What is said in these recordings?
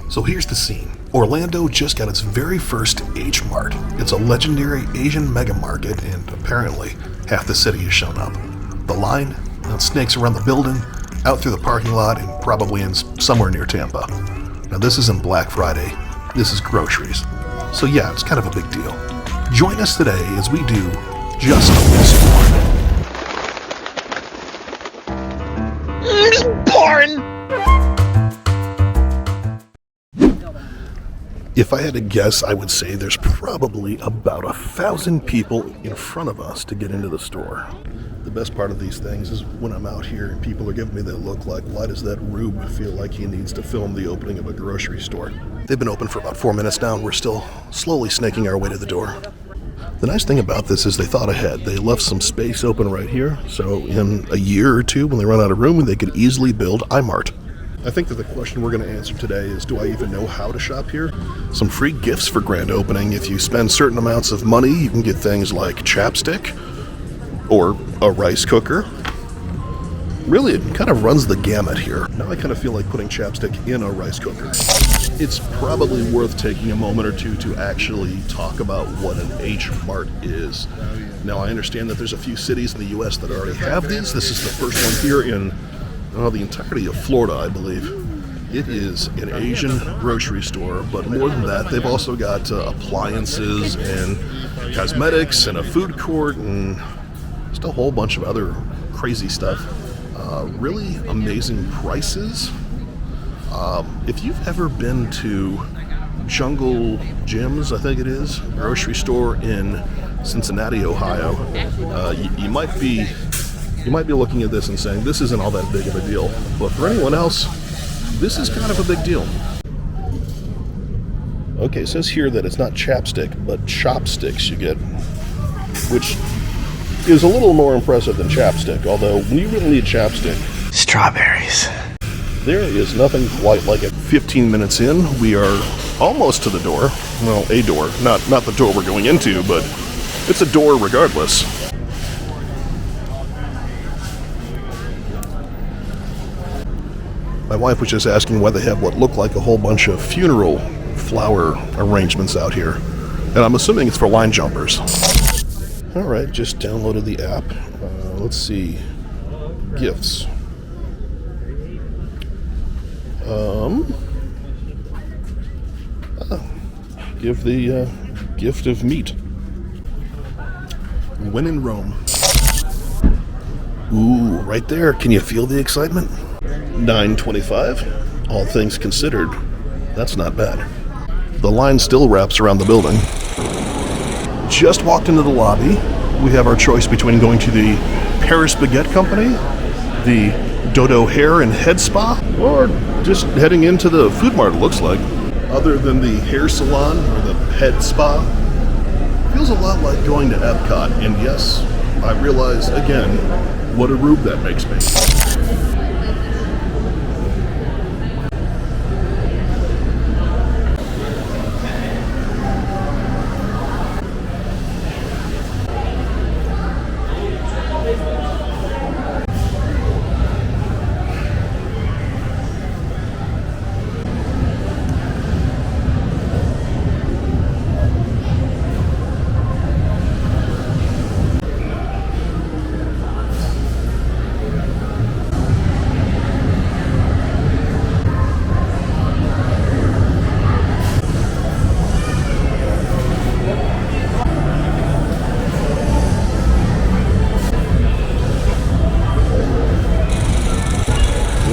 So here's the scene. Orlando just got its very first H Mart. It's a legendary Asian mega market, and apparently half the city has shown up. The line snakes around the building, out through the parking lot, and probably ends somewhere near Tampa. Now this isn't Black Friday, this is groceries. So yeah, it's kind of a big deal. Join us today as we do just this one. Boring! If I had to guess, I would say there's probably about 1,000 people in front of us to get into the store. The best part of these things is when I'm out here and people are giving me that look like, why does that rube feel like he needs to film the opening of a grocery store? They've been open for about 4 minutes now, and we're still slowly snaking our way to the door. The nice thing about this is they thought ahead. They left some space open right here, so in a year or two, when they run out of room, they could easily build iMart. I think that the question we're going to answer today is, do I even know how to shop here? Some free gifts for grand opening. If you spend certain amounts of money, you can get things like chapstick or a rice cooker. Really, it kind of runs the gamut here. Now I kind of feel like putting chapstick in a rice cooker. It's probably worth taking a moment or two to actually talk about what an H Mart is. Now I understand that there's a few cities in the US that already have these. This is the first one here in the entirety of Florida, I believe. It is an Asian grocery store, but more than that, they've also got appliances and cosmetics and a food court and just a whole bunch of other crazy stuff. Really amazing prices. If you've ever been to Jungle Jim's, I think it is, grocery store in Cincinnati, Ohio, you might be looking at this and saying, this isn't all that big of a deal. But for anyone else, this is kind of a big deal. Okay, it says here that it's not chapstick, but chopsticks you get, which is a little more impressive than chapstick, although when you really need chapstick... Strawberries. There is nothing quite like it. 15 minutes in, we are almost to the door. Well, a door. Not the door we're going into, but it's a door regardless. My wife was just asking why they have what look like a whole bunch of funeral flower arrangements out here. And I'm assuming it's for line jumpers. Alright, just downloaded the app. Let's see. Gifts. Give the gift of meat. When in Rome. Ooh, right there. Can you feel the excitement? $9.25. All things considered, that's not bad. The line still wraps around the building. Just walked into the lobby. We have our choice between going to the Paris Baguette Company, the Dodo Hair and Head Spa, or just heading into the Food Mart, it looks like. Other than the hair salon or the head spa, feels a lot like going to Epcot. And yes, I realize again what a rube that makes me.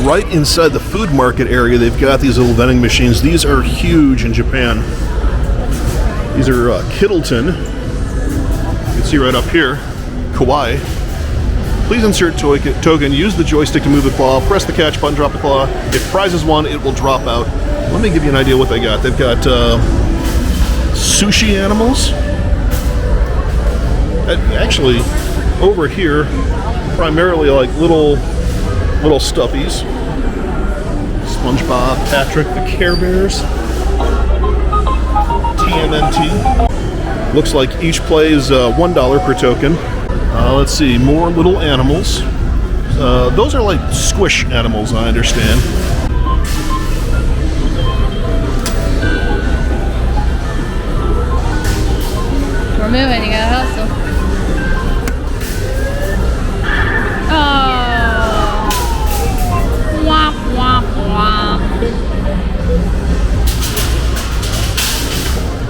Right inside the food market area, they've got these little vending machines. These are huge in Japan. These are Kittleton. You can see right up here, Kawaii. Please insert token, use the joystick to move the claw, press the catch button, drop the claw. If prize is won, it will drop out. Let me give you an idea what they got. They've got sushi animals. Actually, over here, primarily like little stuffies. SpongeBob, Patrick, the Care Bears, TMNT. Looks like each play is $1 per token. Let's see, more little animals. Those are like squish animals, I understand.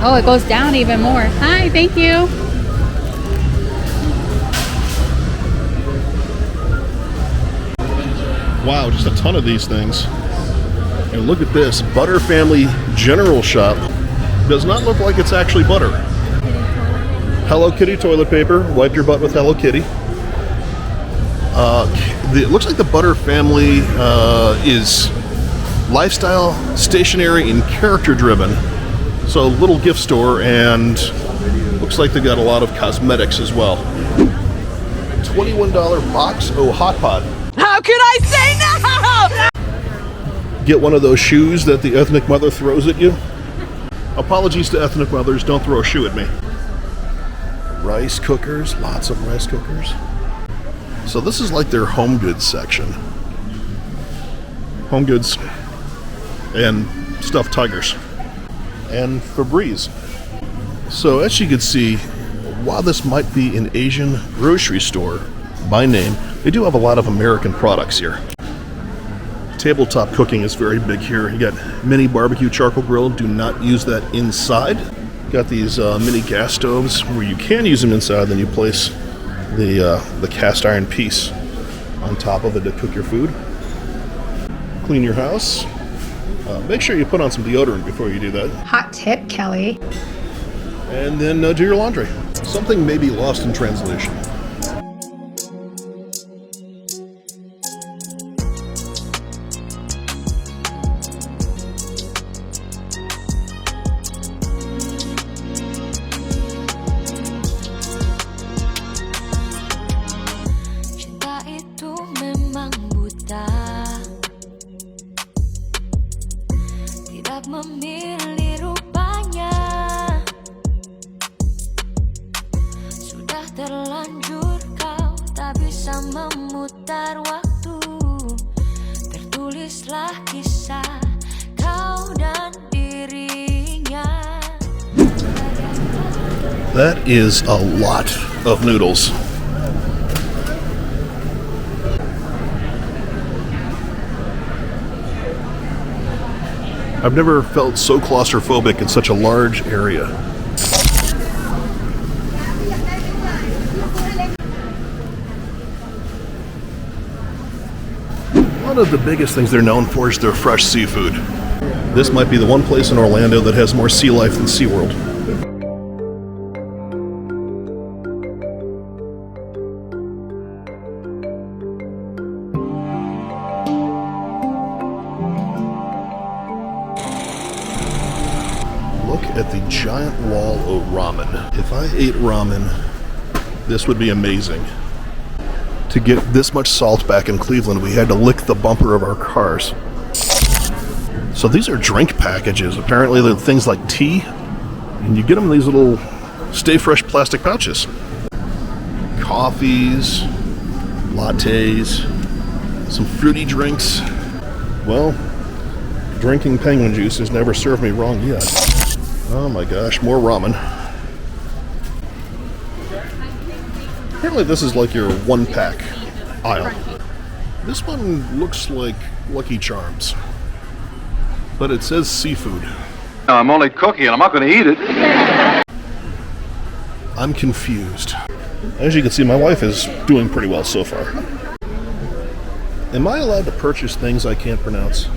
Oh, it goes down even more. Hi, thank you. Wow, just a ton of these things. And look at this, Butter Family General Shop. Does not look like it's actually butter. Hello Kitty toilet paper. Wipe your butt with Hello Kitty. It looks like the Butter Family is lifestyle, stationary, and character-driven. So little gift store, and looks like they got a lot of cosmetics as well. $21 box. Oh, hot pot. How could I say no? Get one of those shoes that the ethnic mother throws at you. Apologies to ethnic mothers, don't throw a shoe at me. Rice cookers, lots of rice cookers. So this is like their home goods section. Home goods and stuffed tigers. And Febreze. So as you can see, while this might be an Asian grocery store by name, they do have a lot of American products here. Tabletop cooking is very big here. You got mini barbecue charcoal grill. Do not use that inside. Got these mini gas stoves where you can use them inside. Then you place the cast iron piece on top of it to cook your food. Clean your house. Make sure you put on some deodorant before you do that. Hot tip, Kelly. And then do your laundry. Something may be lost in translation. Memilih rupanya sudah terlanjur kau tak bisa memutar waktu. Tertulislah kisah kau dan dirinya. That is a lot of noodles. I've never felt so claustrophobic in such a large area. One of the biggest things they're known for is their fresh seafood. This might be the one place in Orlando that has more sea life than SeaWorld. Look at the giant wall of ramen. If I ate ramen, this would be amazing. To get this much salt back in Cleveland, we had to lick the bumper of our cars. So these are drink packages. Apparently they're things like tea, and you get them in these little stay fresh plastic pouches. Coffees, lattes, some fruity drinks. Well, drinking penguin juice has never served me wrong yet. Oh my gosh, more ramen. Apparently this is like your one pack aisle. This one looks like Lucky Charms, but it says seafood. I'm only cooking and I'm not going to eat it. I'm confused. As you can see, my wife is doing pretty well so far. Am I allowed to purchase things I can't pronounce?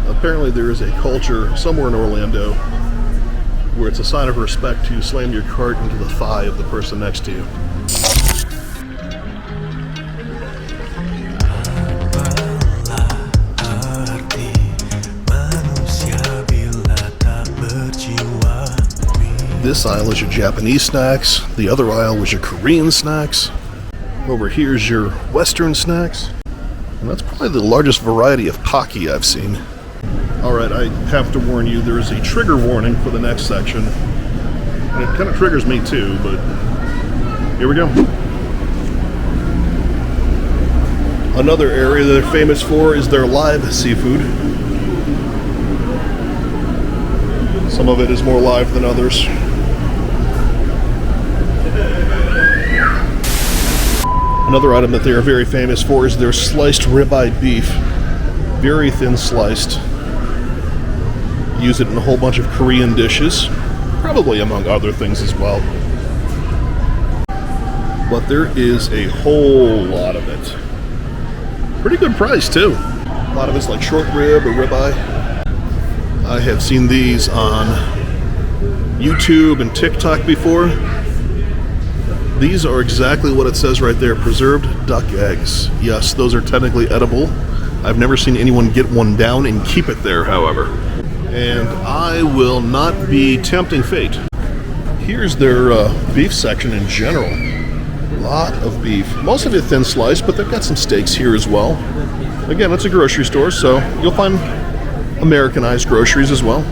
Apparently there is a culture somewhere in Orlando where it's a sign of respect to slam your cart into the thigh of the person next to you. This aisle is your Japanese snacks. The other aisle was your Korean snacks. Over here is your Western snacks. And that's probably the largest variety of Pocky I've seen. Alright, I have to warn you, there is a trigger warning for the next section. And it kind of triggers me too, but here we go. Another area that they're famous for is their live seafood. Some of it is more live than others. Another item that they are very famous for is their sliced ribeye beef. Very thin sliced. Use it in a whole bunch of Korean dishes, probably among other things as well. But there is a whole lot of it. Pretty good price too. A lot of it's like short rib or ribeye. I have seen these on YouTube and TikTok before. These are exactly what it says right there, preserved duck eggs. Yes, those are technically edible. I've never seen anyone get one down and keep it there, however. And I will not be tempting fate. Here's their beef section in general. Lot of beef. Most of it thin sliced, but they've got some steaks here as well. Again, it's a grocery store, so you'll find Americanized groceries as well.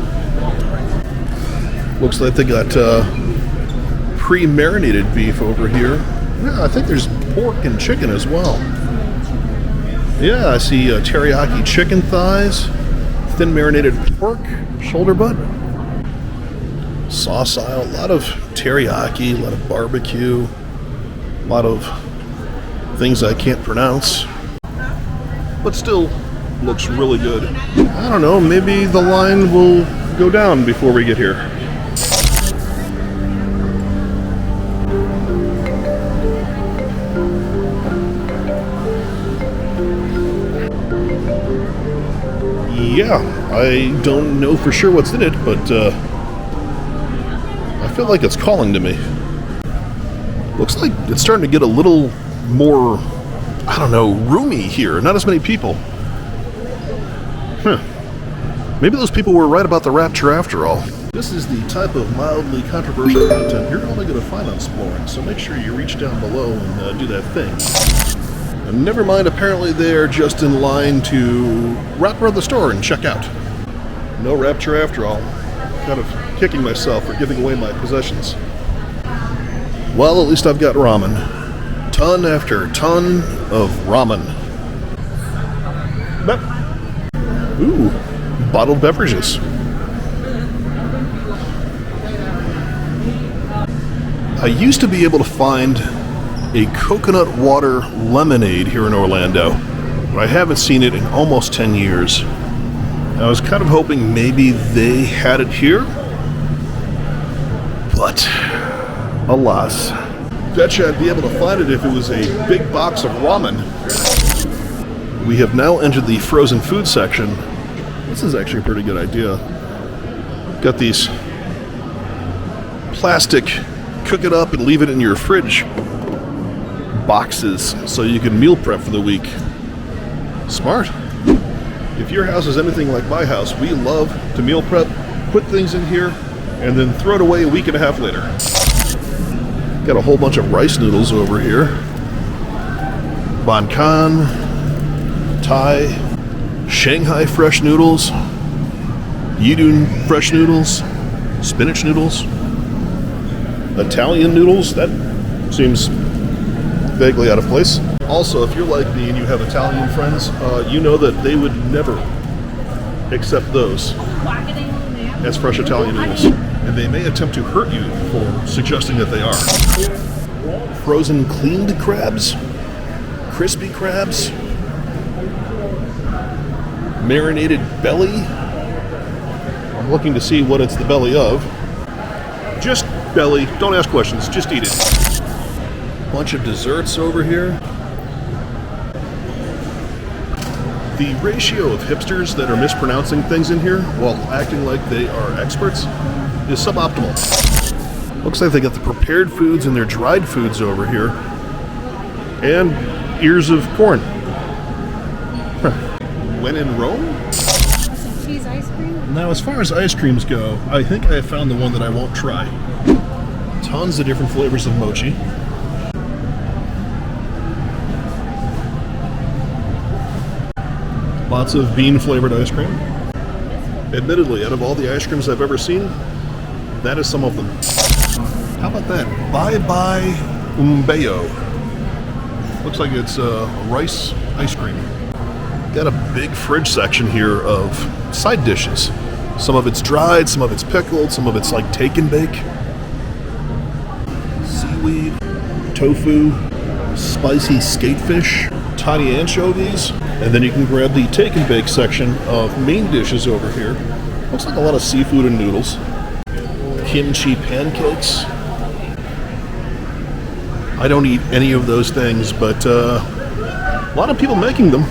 Looks like they got pre-marinated beef over here. Yeah, I think there's pork and chicken as well. Yeah, I see teriyaki chicken thighs, thin marinated pork, shoulder butt. Sauce aisle, a lot of teriyaki, a lot of barbecue. A lot of things I can't pronounce, but still looks really good. I don't know, maybe the line will go down before we get here. Yeah, I don't know for sure what's in it, but I feel like it's calling to me. Looks like it's starting to get a little more, I don't know, roomy here. Not as many people. Huh. Maybe those people were right about the rapture after all. This is the type of mildly controversial content you're only going to find on Splorin, so make sure you reach down below and do that thing. And never mind, apparently they're just in line to wrap around the store and check out. No rapture after all. Kind of kicking myself for giving away my possessions. Well, at least I've got ramen. Ton after ton of ramen. Ooh, bottled beverages. I used to be able to find a coconut water lemonade here in Orlando, but I haven't seen it in almost 10 years. I was kind of hoping maybe they had it here, but alas. Betcha I'd be able to find it if it was a big box of ramen. We have now entered the frozen food section. This is actually a pretty good idea. Got these plastic cook it up and leave it in your fridge boxes so you can meal prep for the week. Smart. If your house is anything like my house, we love to meal prep, put things in here, and then throw it away a week and a half later. Got a whole bunch of rice noodles over here. Bonkan, Thai, Shanghai fresh noodles, Yidun fresh noodles, spinach noodles, Italian noodles. That seems vaguely out of place. Also, if you're like me and you have Italian friends, you know that they would never accept those as fresh Italian noodles. And they may attempt to hurt you for suggesting that they are. Frozen cleaned crabs, crispy crabs, marinated belly. I'm looking to see what it's the belly of. Just belly, don't ask questions, just eat it. Bunch of desserts over here. The ratio of hipsters that are mispronouncing things in here while acting like they are experts is suboptimal. Looks like they got the prepared foods and their dried foods over here. And ears of corn. Huh. When in Rome? Cheese ice cream? Now, as far as ice creams go, I think I have found the one that I won't try. Tons of different flavors of mochi. Lots of bean-flavored ice cream. Admittedly, out of all the ice creams I've ever seen, that is some of them. How about that? Bye Bye Umbeyo. Looks like it's rice ice cream. Got a big fridge section here of side dishes. Some of it's dried, some of it's pickled, some of it's like take and bake. Seaweed, tofu, spicy skatefish, tiny anchovies, and then you can grab the take and bake section of main dishes over here. Looks like a lot of seafood and noodles. Kimchi pancakes. I don't eat any of those things, but a lot of people making them,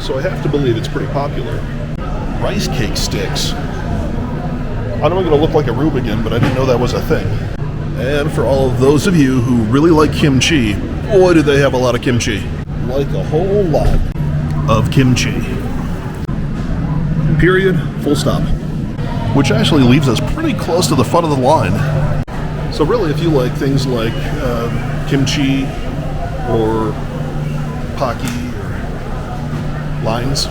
so I have to believe it's pretty popular. Rice cake sticks. I know I'm going to look like a rube again, but I didn't know that was a thing. And for all of those of you who really like kimchi, boy do they have a lot of kimchi. Like a whole lot of kimchi. Period, full stop. Which actually leaves us pretty close to the front of the line. So really, if you like things like kimchi or pocky or lines,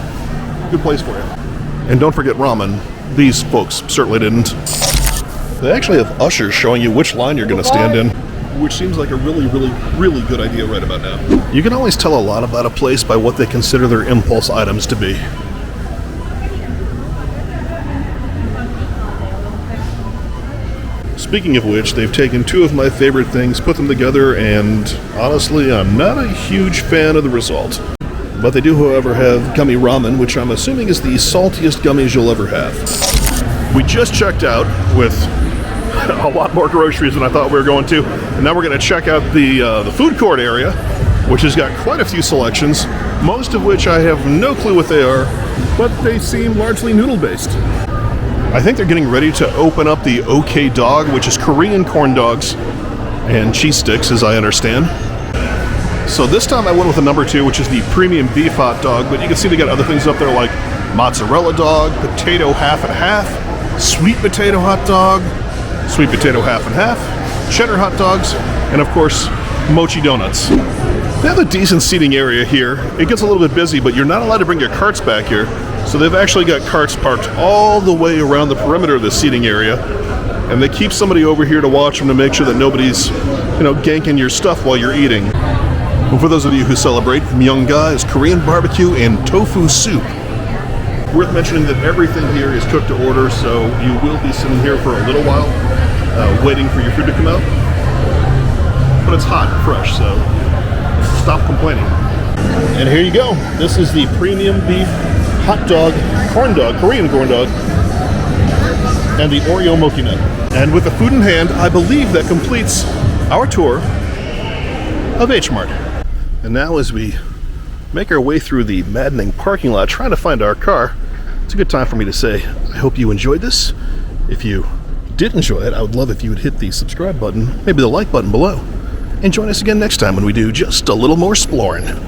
good place for you. And don't forget ramen. These folks certainly didn't. They actually have ushers showing you which line you're going to stand in, which seems like a really good idea right about now. You can always tell a lot about a place by what they consider their impulse items to be. Speaking of which, they've taken two of my favorite things, put them together, and honestly, I'm not a huge fan of the result. But they do, however, have gummy ramen, which I'm assuming is the saltiest gummies you'll ever have. We just checked out with a lot more groceries than I thought we were going to, and now we're going to check out the food court area, which has got quite a few selections, most of which I have no clue what they are, but they seem largely noodle-based. I think they're getting ready to open up the OK Dog, which is Korean corn dogs and cheese sticks, as I understand. So this time I went with the number 2, which is the premium beef hot dog, but you can see they got other things up there like mozzarella dog, potato half and half, sweet potato hot dog, sweet potato half and half, cheddar hot dogs, and of course, mochi donuts. They have a decent seating area here. It gets a little bit busy, but you're not allowed to bring your carts back here. So they've actually got carts parked all the way around the perimeter of the seating area, and they keep somebody over here to watch them to make sure that nobody's, ganking your stuff while you're eating. And for those of you who celebrate, Myeongga is Korean barbecue and tofu soup. Worth mentioning that everything here is cooked to order, so you will be sitting here for a little while, waiting for your food to come out. But it's hot and fresh, so stop complaining. And here you go. This is the premium beef hot dog, corn dog, Korean corn dog, and the Oreo mochi nut. And with the food in hand, I believe that completes our tour of H Mart. And now as we make our way through the maddening parking lot trying to find our car, it's a good time for me to say, I hope you enjoyed this. If you did enjoy it, I would love if you would hit the subscribe button, maybe the like button below, and join us again next time when we do just a little more Splorin.